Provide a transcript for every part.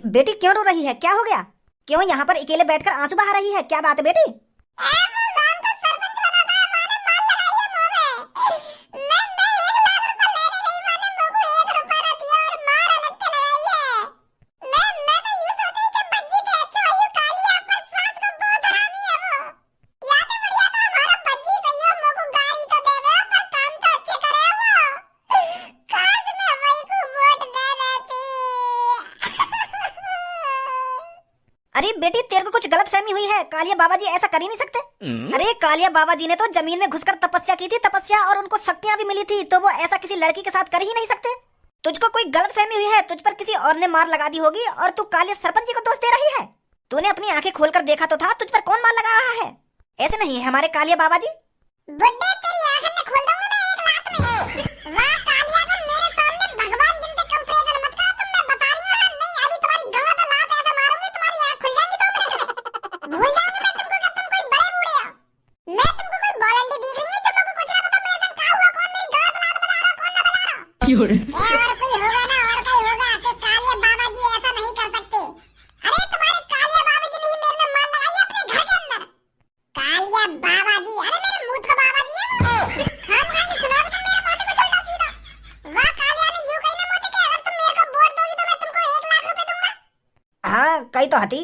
बेटी क्यों रो रही है? क्या हो गया? क्यों यहाँ पर अकेले बैठकर आंसू बहा रही है? क्या बात है बेटी? अरे बेटी, तेरे को कुछ गलत फहमी हुई है। कालिया बाबा जी ऐसा कर ही नहीं सकते। अरे कालिया बाबा जी ने तो जमीन में घुसकर तपस्या की थी, तपस्या, और उनको शक्तियां भी मिली थी, तो वो ऐसा किसी लड़की के साथ कर ही नहीं सकते। तुझको कोई गलत फहमी हुई है, तुझ पर किसी और ने मार लगा दी होगी और तू कालिया सरपंच जी को दोष दे रही है। तूने अपनी आंखें खोलकर देखा तो था, तुझ पर कौन मार लगा रहा है? ऐसे नहीं है हमारे कालिया बाबा जी। बुड्ढे, तेरी आंखें मैं खोल दूंगा ना एक लात में। वाह कालिया, तुम मेरे सामने भगवान जिनसे कंपैरिजन मत करो। तुम, मैं बता रही हूं ना, नहीं अभी तुम्हारी गला पे लात ऐसे मारूंगी तुम्हारी आंख खुल जाएगी। तो भूल जाओगे मैं तुमको कि तुम कोई बड़े बूढ़े हो। मैं तुमको कोई बॉलंडी दिख रही हूं जो मुझको कुछ ना पता। मैं ऐसा क्या हुआ, कौन मेरी गला पे लात बजा रहा, कौन ना बजा रहा? और कोई होगा ना, और कोई होगा कि कालिया बाबा जी ऐसा नहीं कर सकते। अरे तुम्हारे कालिया बाबा जी ने ही मेरे में मार लगाई अपने घर के अंदर। कालिया बाबा जी, अरे मेरे मुंह का बाबा जी है वो। खाम खा के सुना दो मेरे मोटे को उल्टा सीधा। वाह कालिया ने यूं कही ना मोटे के, अगर तुम मेरे को वोट दोगी तो मैं तुमको 1 लाख रुपए दूंगा। हाँ कही तो हती।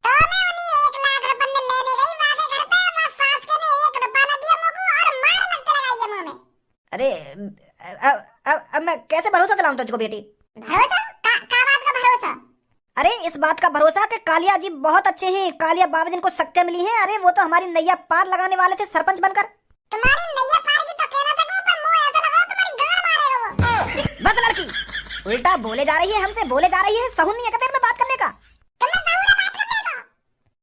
तो मैं उन्हीं 1 लाख रुपए में लेने गई वहां के घर पे। वहां सास के ने 1 रुपया न दिया मुझको और मार लगते लगाई है मुंह में। अरे अब मैं कैसे भरोसा दिलाऊं तुझको बेटी? भरोसा का बात का भरोसा? अरे इस बात का भरोसा कि कालिया जी बहुत अच्छे हैं, कालिया बाबा जी को शक्तियां मिली हैं। अरे वो तो हमारी नैया पार लगाने वाले थे सरपंच बनकर। तुम्हारी नैया पार की तो कह ना सकूं, पर मुंह ऐसा लगा तुम्हारी गांड मारेगा वो। बस लड़की, उल्टा बोले जा रही है, हमसे बोले जा रही है। सहून नहीं है क्या तेरे में बात करने का? तुमने सहूर बात करने का?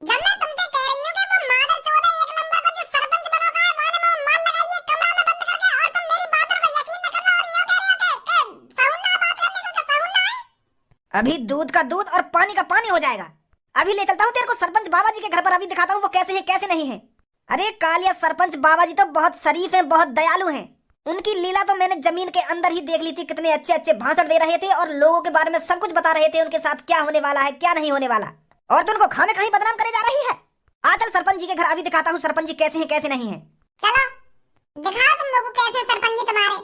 जब मैं तुमसे कह रही हूं कि वो मादर चौदह 1 नंबर का जो सरपंच बनोगा है, वहां में मार लगाइए कमरा में बंद करके, और तुम मेरी बातों पर यकीन न करना और यूं कह रही हो कि सहूर ना बात करने का, सहूर ना है। अभी दूध का दूध और पानी का पानी हो जाएगा। अभी ले चलता हूँ तेरे को सरपंच बाबा जी के घर पर, अभी दिखाता हूँ वो कैसे है कैसे नहीं है। अरे कालिया सरपंच बाबा जी तो बहुत शरीफ हैं, बहुत दयालु हैं। उनकी लीला तो मैंने जमीन के अंदर ही देख ली थी। कितने अच्छे अच्छे भाषण दे रहे थे और लोगों के बारे में सब कुछ बता रहे थे, उनके साथ क्या होने वाला है क्या नहीं होने वाला। और तू उनको खाने कहीं बदनाम करे जा रही है। आ चल सरपंच जी के घर, अभी दिखाता हूँ सरपंच जी कैसे हैं कैसे नहीं है। चलो दिखाओ तुम लोगों को कैसे सरपंच जी तुम्हारे।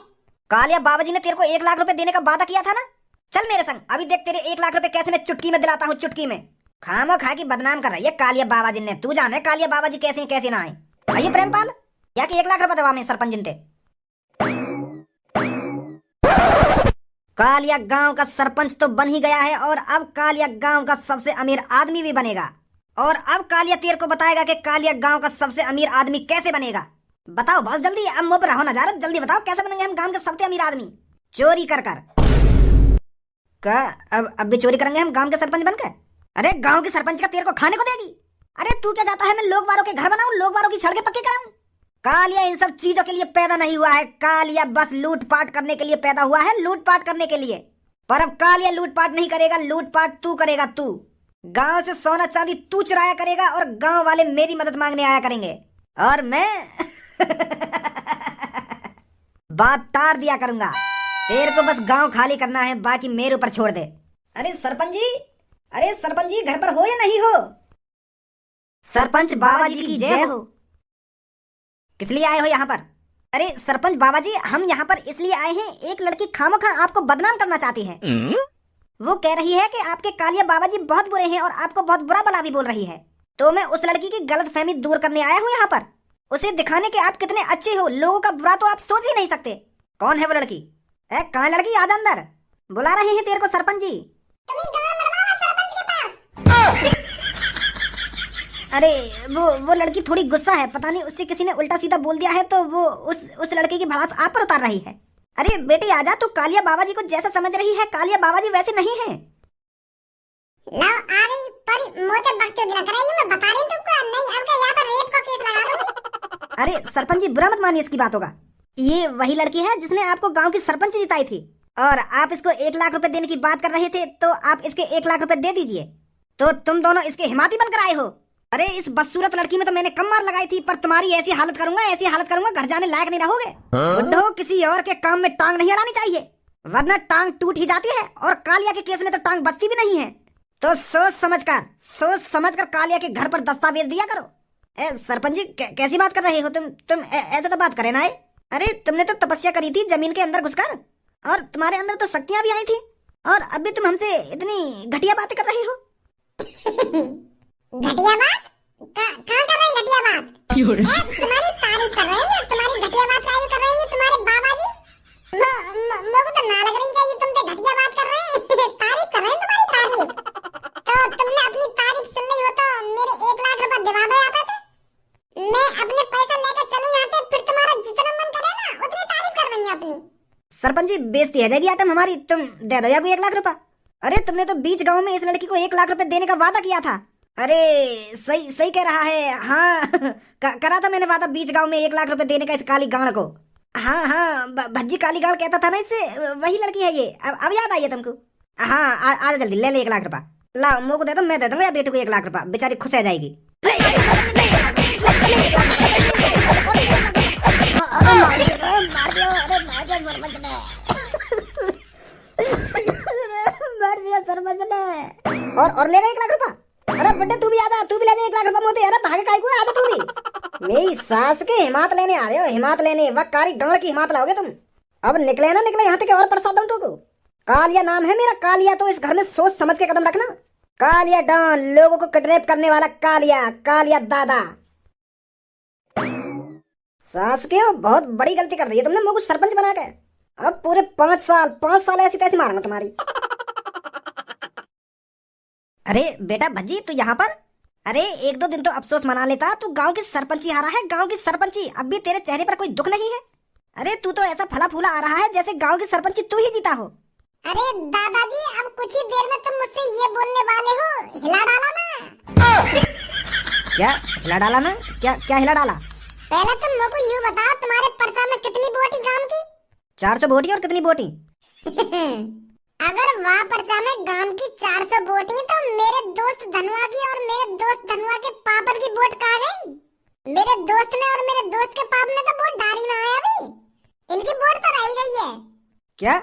कालिया बाबा जी ने तेरे को 1 लाख रुपए देने का वादा किया था ना। चल मेरे संग, अभी देख तेरे 1 लाख रुपए कैसे मैं चुटकी में दिलाता हूँ, चुटकी में। खामो खा की बदनाम कर रही है कालिया बाबा जी ने। तू जाने कालिया बाबा जी कैसे हैं कैसे ना आए। आइए प्रेमपाल, या कि 1 लाख रुपए दवा में सरपंच जिनते। कालिया गांव का सरपंच तो बन ही गया है और अब कालिया गांव का सबसे अमीर आदमी भी बनेगा। और अब कालिया तेरे को बताएगा कि कालिया गांव का सबसे अमीर आदमी कैसे बनेगा। बताओ बहुत जल्दी, अब मुंह पर रहो ना जा रहा, जल्दी बताओ कैसे बनेंगे हम गांव के सबसे अमीर आदमी। चोरी कर कर का अब भी चोरी करेंगे हम गांव के सरपंच बनकर? अरे गांव के सरपंच का तेरे को खाने को देगी? अरे तू क्या चाहता है मैं लोग वालों के घर बनाऊं, लोग वालों की सड़कें पक्की कराऊं? कालिया इन सब चीजों के लिए पैदा नहीं हुआ है। कालिया बस लूटपाट करने के लिए पैदा हुआ है, लूटपाट करने के लिए। पर अब कालिया लूटपाट नहीं करेगा, लूटपाट तू करेगा। तू गांव से सोना चांदी तू चुराया करेगा और गांव वाले मेरी मदद मांगने आया करेंगे और मैं बात तार दिया करूंगा। तेरे को बस गांव खाली करना है, बाकी मेरे ऊपर छोड़ दे। अरे सरपंच जी, अरे सरपंच जी घर पर हो या नहीं हो? सरपंच बाबा जी की जय हो। किस लिए आए हो यहाँ पर? अरे सरपंच बाबा जी, हम यहाँ पर इसलिए आए हैं, एक लड़की खामोखा आपको बदनाम करना चाहती है। वो कह रही है कि आपके कालिया बाबा जी बहुत बुरे हैं और आपको बहुत बुरा भला भी बोल रही है। तो मैं उस लड़की की गलतफहमी दूर करने आया हूँ यहाँ पर, उसे दिखाने के आप कितने अच्छे हो। लोगों का बुरा तो आप सोच ही नहीं सकते। कौन है वो लड़की? कहाँ लड़की, आजा अंदर, बुला रहे हैं तेरे को सरपंच जी। अरे वो लड़की थोड़ी गुस्सा है, पता नहीं उससे किसी ने उल्टा सीधा बोल दिया है तो वो उस लड़के की भड़ास आप पर उतार रही है। अरे बेटी आजा, तू कालिया बाबा जी को जैसा समझ रही है कालिया बाबा जी वैसे नहीं है। लो आ गई, पर मुझे बकचोदी ना कराइए, मैं बता रही हूं तुमको। नहीं अब यहाँ पर रेप का केस लगा दूंगी। अरे सरपंच जी बुरा मत मानिए इसकी बातों का। ये वही लड़की है जिसने आपको गांव की सरपंच जिताई थी और आप इसको 1 लाख रुपए देने की बात कर रहे थे, तो आप इसके 1 लाख रुपए दे दीजिए। तो तुम दोनों इसके हिमाती बनकर आए हो। अरे इस बदसूरत लड़की में तो मैंने कम मार लगाई थी, पर तुम्हारी ऐसी हालत करूंगा घर जाने लायक नहीं रहोगे। बुड्ढो, किसी और के काम में टांग नहीं अड़ानी चाहिए, वरना टांग टूट ही जाती है और कालिया के केस में तो टांग बचती भी नहीं है। तो सोच समझ कर कालिया के घर पर दस्तावेज दिया करो। सरपंच जी कैसी बात कर रहे हो तुम ऐसे तो बात करे ना। अरे तुमने तो तपस्या करी थी जमीन के अंदर घुसकर, और तुम्हारे अंदर तो शक्तियां भी आई थी, और अभी तुम हमसे इतनी घटिया बातें कर रही हो। घटिया बात? कहाँ कर रहे हैं घटिया बात? तुम्हारी तारीफ कर रहे हैं, तुम्हारी घटिया बात काहे कर रहे हैं तुम्हारे बाबा जी? मुझे तो ना लग रही है ये तुम तो घटिया बात कर रहे हैं। तारीफ कर रहे हैं तुम्हारी तारीफ। तो तुमने अपनी तारीफ सुन ली हो तो मेरे 1 लाख रुपए दिवा दो यहाँ पे। मैं अपने पैसा लेकर चलूं यहाँ पे, फिर तुम्हारा जितना मन करे ना उतनी तारीफ कर देंगे अपनी। सरपंच जी बेइज्जती है जाएगी आटम हमारी, तुम दे दो या कोई 1 लाख रुपए। अरे तुमने तो बीच गांव में इस लड़की को 1 लाख रुपए देने का वादा किया था। अरे सही कह रहा है। हाँ करा था मैंने वादा बीच गांव में 1 लाख रुपए देने का इस काली गांड को। हाँ भज्जी काली गांड कहता था ना इससे, वही लड़की है ये। अब याद आई है तुमको? हाँ आ जल्दी ले 1 लाख रुपए। ला मुँह को दे दो, मैं दे दूंगा बेटे को 1 लाख रुपए, बेचारी खुश हो जाएगी। सरपंच ने और ले गए 1 लाख रुपए। अरे बेटे तू भी आजा, तू भी ले जा 1 लाख रुपए मोती। अरे भागे काहे को आजा तू भी। मेरी सास के हिमात लेने आ रहे हो, हिमात लेने वह कारी गांड की हिमात लाओगे तुम। अब निकले ना निकले यहाँ तक और प्रसाद दूं तुमको। कालिया नाम है मेरा, कालिया तो इस घर में सोच समझ के कदम रखना। कालिया डॉन, लोगों को किडनैप करने वाला कालिया दादा। सास के बहुत बड़ी गलती कर रही है तुमने मुझे सरपंच बना के। अब पूरे 5 साल ऐसी तैसी मारूंगा तुम्हारी। अरे बेटा भज्जी तू यहाँ पर? अरे 1-2 दिन तो अफसोस मना लेता, तू गांव की सरपंची हारा है, गांव की सरपंची। अब भी तेरे चेहरे पर कोई दुख नहीं है? अरे तू तो ऐसा फला फूला आ रहा है जैसे गांव की सरपंची तू ही जीता हो। अरे दादाजी अब कुछ ही देर में तुम मुझसे ये बोलने वाले हो, हिला डाला ना। क्या हिला डाला ना? क्या हिला डाला? पहले तुम मुझको यूँ बताओ, तुम्हारे पर्चा में कितनी वोटी गांव की? 400 वोटी। और कितनी वोटी? अगर वहाँ पर्चा में गांव की 400 वोटी तो मेरे दोस्त धनुआ की और मेरे दोस्त धनुआ के पापड़ की वोट कहाँ गई? मेरे दोस्त ने और मेरे दोस्त के पाप ने तो वोट डाली ना है अभी, इनकी वोट तो रह गई है। क्या?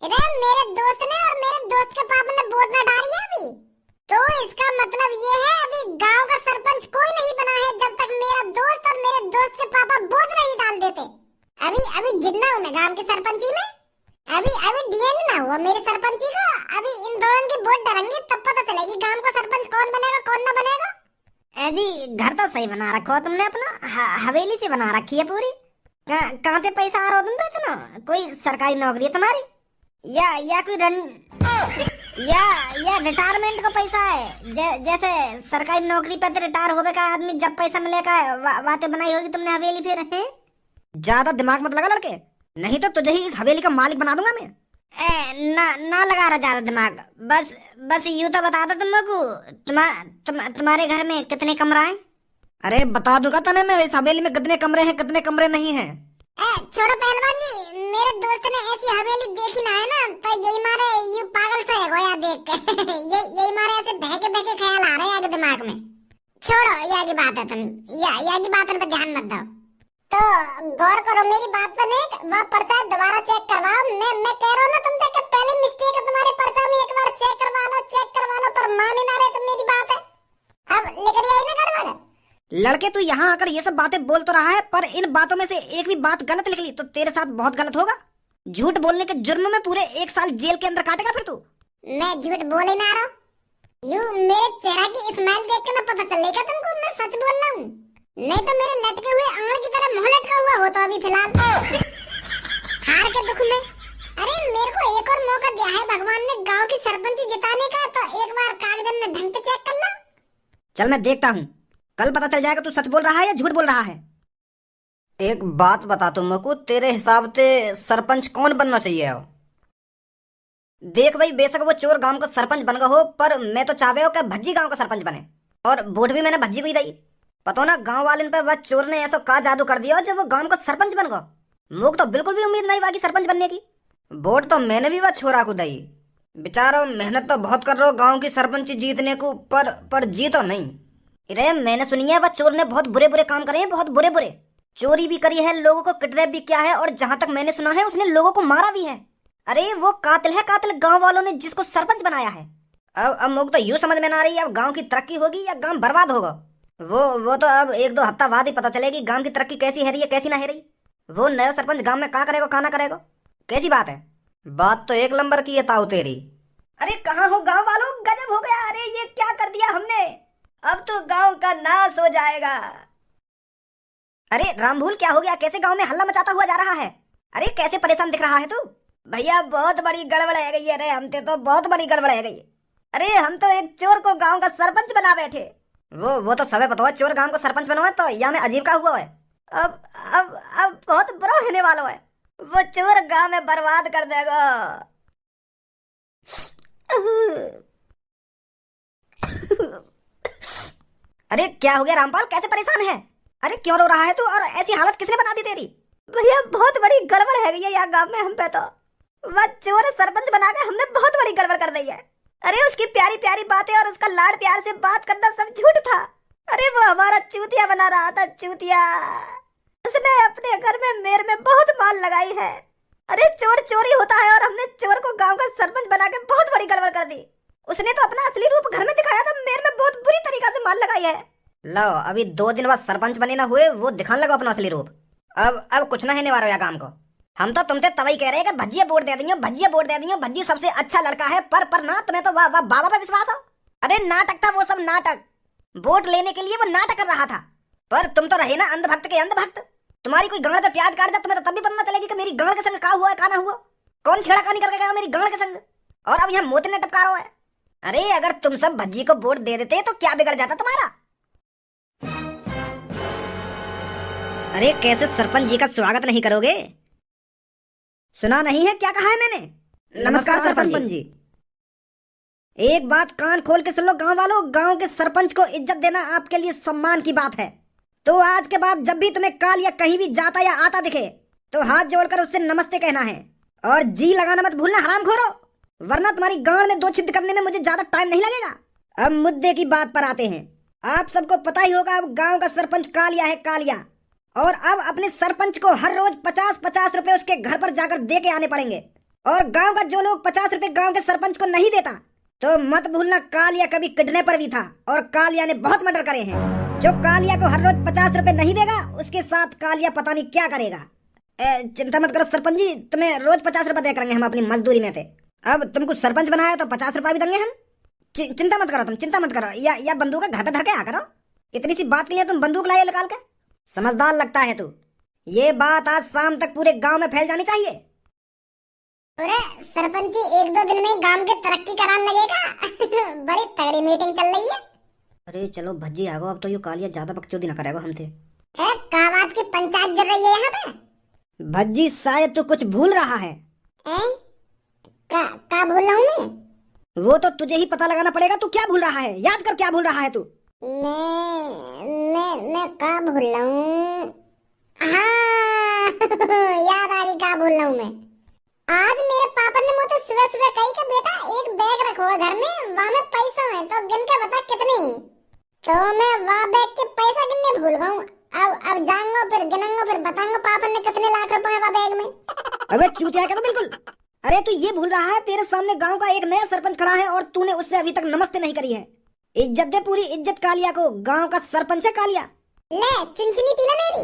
अरे मेरे दोस्त ने और मेरे दोस्त के पाप ने वोट ना डाली है अभी, तो इसका मतलब ये है अभी गांव का सरपंच कोई नहीं बना है जब तक मेरा दोस्त और मेरे दोस्त के पापा वोट नहीं डाल देते। अभी जितना हूँ मैं गांव की सरपंची में, अभी डीएन ना हुआ मेरे सरपंची को। अभी इन दोनों की वोट डालेंगे तब पता चलेगी गांव का सरपंच कौन बनेगा कौन ना बनेगा। जी घर तो सही बना रखो तुमने अपना, हवेली से बना रखी है पूरी। कहाँ से पैसा आ रहा हो तुम तो इतना? कोई सरकारी नौकरी है तुम्हारी या कोई या रिटायरमेंट का पैसा है? जैसे सरकारी नौकरी पे तो रिटायर होवे का आदमी जब पैसा मिलेगा बातें बनाई होगी तुमने हवेली फिर है। ज्यादा दिमाग मत लगा लड़के, नहीं तो तुझे ही इस हवेली का मालिक बना दूंगा मैं। ना लगा रहा ज्यादा दिमाग, बस यूं तो बता दो तुम्हारे घर में कितने कमरा है? अरे बता दूंगा तने मैं इस हवेली में कितने कमरे हैं कितने कमरे नहीं हैं। छोड़ो पहलवान जी, मेरे दोस्त ने ऐसी हवेली देखी ना है ना, तो यही मारे यू पागल सा है गोया देख के। यही मारे ऐसे बहके ख्याल आ रहे हैं आगे दिमाग में। छोड़ो यहाँ की बात है, तुम यहाँ की बातों पर ध्यान मत दो। तो गौर करो मेरी बात पर, नहीं वह पर्चा दोबारा चेक करवाओ। मैं कह रहा हूँ ना तुम देख पहले मिस्टेक है तुम्हारे पर्चा में, एक बार चेक करवा लो पर मान ही ना रहे तुम मेरी बात है। अब लेकर आई ना गड़बड़। लड़के तू यहाँ आकर ये सब बातें बोल तो रहा है, पर इन बातों में से एक भी बात गलत निकली तो तेरे साथ बहुत गलत होगा। झूठ बोलने के जुर्म में पूरे 1 साल जेल के अंदर काटेगा फिर तू। मैं झूठ बोल ही ना रहा हूँ, यूं मेरे चेहरा की स्माइल देख के ना पता चलेगा तुमको मैं सच बोल रहा हूँ, नहीं तो मेरे लटके हुए आंख की तरह मुंह लटका हुआ हो तो अभी फिलहाल हार के दुख में। अरे मेरे को एक और मौका दिया है भगवान ने गांव की सरपंची जिताने का, तो एक बार कागज में ढंग से चेक कर लो। चल मैं देखता हूँ, कल पता चल जाएगा तू सच बोल रहा है या झूठ बोल रहा है। एक बात बता तुमको, तेरे हिसाब से सरपंच कौन बनना चाहिए? देख भाई, बेशक वो चोर गांव का सरपंच बन गया हो, पर मैं तो चाहे हो कि भज्जी गांव का सरपंच बने, और वोट भी मैंने भज्जी को ही दी। पता ना गांव वाले पे वह चोर ने ऐसा का जादू कर दिया जब वो गांव का सरपंच बन गया। मुझे तो बिल्कुल भी उम्मीद नहीं बाकी सरपंच बनने की। वोट तो मैंने भी वह छोरा को दी। बेचारा मेहनत तो बहुत कर रहा हो गांव की सरपंच जीतने को, पर जीतो नहीं। अरे मैंने सुनी है वह चोर ने बहुत बुरे बुरे काम करे हैं, बहुत बुरे बुरे चोरी भी करी है, लोगों को किडनैप भी किया है, और जहां तक मैंने सुना है उसने लोगों को मारा भी है। अरे वो कातिल है, कातिल गांव वालों ने जिसको सरपंच बनाया है। अब मुझे तो यूं समझ में ना आ रही है, अब गांव की तरक्की होगी या गांव बर्बाद होगा। वो तो अब एक दो हफ्ता बाद ही पता चलेगी गांव की तरक्की कैसी है रही है कैसी ना है रही। वो नया सरपंच गांव में क्या करेगा क्या ना करेगा, कैसी बात है। बात तो एक नंबर की है ताऊ तेरी। अरे कहाँ हो गांव वालों, गजब हो गया, अरे ये क्या कर दिया हमने, अब तो गांव का नाश हो जाएगा। अरे रामभूल क्या हो गया, कैसे गांव में हल्ला मचाता हुआ जा रहा है, अरे कैसे परेशान दिख रहा है तू। भैया बहुत बड़ी गड़बड़ है गई है, अरे हमसे तो बहुत बड़ी गड़बड़ है गई। अरे हम तो एक चोर को गांव का सरपंच बना बैठे। वो तो सबे पता है, चोर गांव को सरपंच बना है तो यहाँ में अजीब का हुआ है। अब बहुत बुरा होने वाला है, वो चोर गांव में बर्बाद कर देगा। अरे क्या हो गया रामपाल, कैसे परेशान है, अरे क्यों रो रहा है तू, और ऐसी हालत किसने बना दी तेरी। भैया बहुत बड़ी गड़बड़ है गई है यहाँ गांव में, हम पे तो वह चोर सरपंच बना के हमने बहुत बड़ी गड़बड़ कर दी है। अरे उसकी प्यारी प्यारी बातें और उसका लाड़ प्यार से बात करना सब झूठ था। अरे वो हमारा चूतिया बना रहा था, चूतिया। उसने अपने घर में मेरे में बहुत माल लगाई है। अरे चोर चोरी होता है और हमने चोर को गांव का सरपंच बना के बहुत बड़ी गड़बड़ कर दी। उसने तो अपना असली रूप घर में दिखाया था, मेरे में बहुत बुरी तरीका से माल लगाई है। लो अभी 2 दिन बाद सरपंच बने ना हुए, वो दिखाने लगा अपना असली रूप। अब कुछ ना है वाला काम को। हम तो तुमसे तभी कह रहे हैं कि भज्जिया वोट दे दियो, भज्जिया वोट दे दियो, भज्जी सबसे अच्छा लड़का है। पर ना, तुम्हें तो वाह वाह बाबा पे विश्वास हो। अरे नाटक था वो सब, नाटक। वोट लेने के लिए वो नाटक कर रहा था, पर तुम तो रहे ना अंधभक्त के अंधभक्त। तुम्हारी कोई गांड पे प्याज काट दे, तुम्हें तो तब भी पता चलेगी कि मेरी गांड के संग का हुआ है का ना हुआ, कौन छेड़खानी करके गया मेरी गांड के संग, और अब यहाँ मोती ने टपका रहा है। अरे अगर तुम सब भज्जी को वोट दे देते तो क्या बिगड़ जाता तुम्हारा। अरे कैसे सरपंच जी का स्वागत नहीं करोगे, सुना नहीं है क्या कहा है मैंने। नमस्कार सरपंच जी। एक बात कान खोल के सुन लो गांव वालों, गांव के सरपंच को इज्जत देना आपके लिए सम्मान की बात है। तो आज के बाद जब भी तुम्हें काल या कहीं भी जाता या आता दिखे तो हाथ जोड़कर उससे नमस्ते कहना है, और जी लगाना मत भूलना हरामखोरो, वरना तुम्हारी गांड में 2 छिद्र करने में मुझे ज्यादा टाइम नहीं लगेगा। अब मुद्दे की बात पर आते हैं। आप सबको पता ही होगा अब गांव का सरपंच कालिया है, कालिया। और अब अपने सरपंच को हर रोज 50-50 रुपए उसके घर पर जाकर दे के आने पड़ेंगे। और गांव का जो लोग 50 रुपए गांव के सरपंच को नहीं देता तो मत भूलना कालिया कभी किडनैपर भी था, और कालिया ने बहुत मर्डर करे हैं। जो कालिया को हर रोज 50 रुपए नहीं देगा उसके साथ कालिया पता नहीं क्या करेगा। चिंता मत करो सरपंच जी, तुम्हें रोज 50 रुपए दे करेंगे हम अपनी मजदूरी में थे। अब तुमको सरपंच बनाया तो 50 रुपए भी देंगे हम। चिंता मत करो, तुम चिंता मत करो। या बंदूक घर पे धर के आ करो, इतनी सी बात नहीं है तुम बंदूक लाए निकाल के। समझदार लगता है तू। ये बात आज शाम तक पूरे गांव में फैल जानी चाहिए। अरे सरपंच जी 1-2 दिन में गांव की तरक्की कराने लगेगा। बड़ी तगड़ी मीटिंग चल रही है। अरे चलो भज्जी आगो, अब तो ये कालिया ज्यादा बकचोदी ना करेगा हमसे। है का बात की पंचायत चल रही है यहाँ पे। भज्जी शायद तू कुछ भूल रहा है। का भूल रहा हूँ मैं? वो तो तुझे ही पता लगाना पड़ेगा, तू क्या भूल रहा है, याद कर क्या भूल रहा है तू। मैं का भूल रहा हूँ, हाँ याद आ गई का भूल रहा हूँ मैं। आज मेरे पापा ने मुझे सुबह सुबह कही कि बेटा एक बैग रखो घर में, वहाँ में पैसा है तो गिन के बता कितने। तो मैं वहाँ बैग के पैसा गिनने भूल गया हूँ। अब जाऊंगा फिर गिनूंगा फिर बताऊंगा पापा ने कितने लाख रुपए वहाँ बैग में। अबे चूतिया क्या, तो बिल्कुल। अरे तू ये भूल रहा है तेरे सामने गांव का एक नया सरपंच खड़ा है और तूने उससे अभी तक नमस्ते नहीं करी है। इज्जत दे पूरी इज्जत कालिया को, गांव का सरपंच है कालिया। ले चुनचुनी पीला मेरी।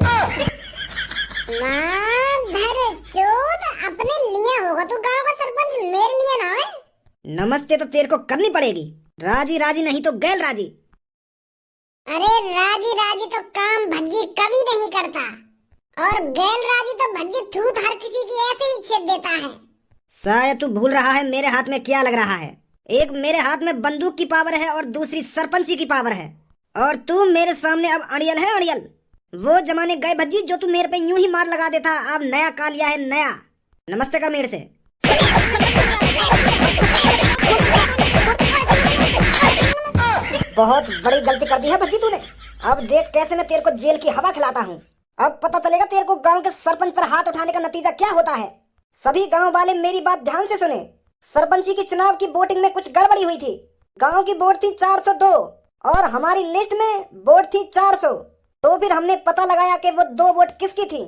माधर चोद अपने लिए होगा तू गांव का सरपंच, मेरे लिए ना है। नमस्ते तो तेरे को करनी पड़ेगी, राजी राजी नहीं तो गैर राजी। अरे राजी राजी तो काम भज्जी कभी नहीं करता, और गैर राजी तो भज्जी थूत हर किसी की ऐसे ही छेद देता है। शायद तू भूल रहा है मेरे हाथ में क्या लग रहा है। एक मेरे हाथ में बंदूक की पावर है और दूसरी सरपंची की पावर है, और तू मेरे सामने अब अड़ियल है, अड़ियल। वो जमाने गए भज्जी जो तू मेरे पे यूं ही मार लगा देता, अब नया कालिया है, नया। नमस्ते कर मेरे से। बहुत बड़ी गलती कर दी है भज्जी तूने। अब देख कैसे मैं तेरे को जेल की हवा खिलाता हूँ। अब पता चलेगा तेरे को गांव के सरपंच पर हाथ उठाने का नतीजा क्या होता है। सभी गांव वाले मेरी बात ध्यान से सुने। सरपंची की चुनाव की वोटिंग में कुछ गड़बड़ी हुई थी। गांव की वोट थी 402 और हमारी लिस्ट में वोट थी 400। तो फिर हमने पता लगाया कि वो 2 वोट किसकी थी।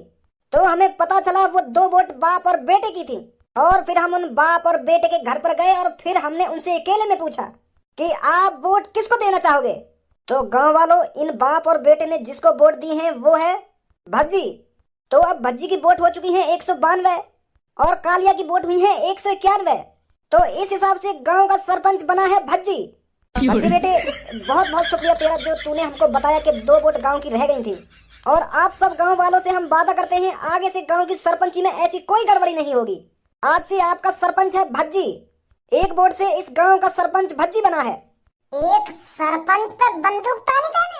तो हमें पता चला वो 2 वोट बाप और बेटे की थी। और फिर हम उन बाप और बेटे के घर पर गए और फिर हमने उनसे अकेले में पूछा कि आप वोट किसको देना चाहोगे। तो गांव वालों, इन बाप और बेटे ने जिसको वोट दी है वो है भज्जी। तो अब भज्जी की वोट हो चुकी है 192 और कालिया की वोट हुई है 191। तो इस हिसाब से गांव का सरपंच बना है भज्जी। भज्जी बेटे, बहुत बहुत शुक्रिया तेरा जो तूने हमको बताया कि 2 वोट गांव की रह गई थी। और आप सब गांव वालों से हम वादा करते हैं आगे से गांव की सरपंची में ऐसी कोई गड़बड़ी नहीं होगी। आज से आपका सरपंच है भज्जी। 1 वोट से इस गांव का सरपंच भज्जी बना है। एक सरपंच पे बंदूक तानी देने?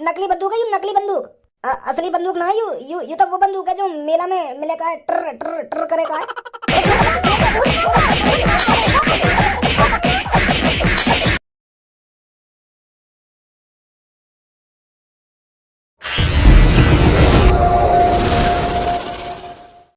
नकली बंदूक है, नकली बंदूक। असली बंदूक ना, यू तो वो बंदूक है जो मेला में मिलेगा, ट्र ट्र ट्र करेगा।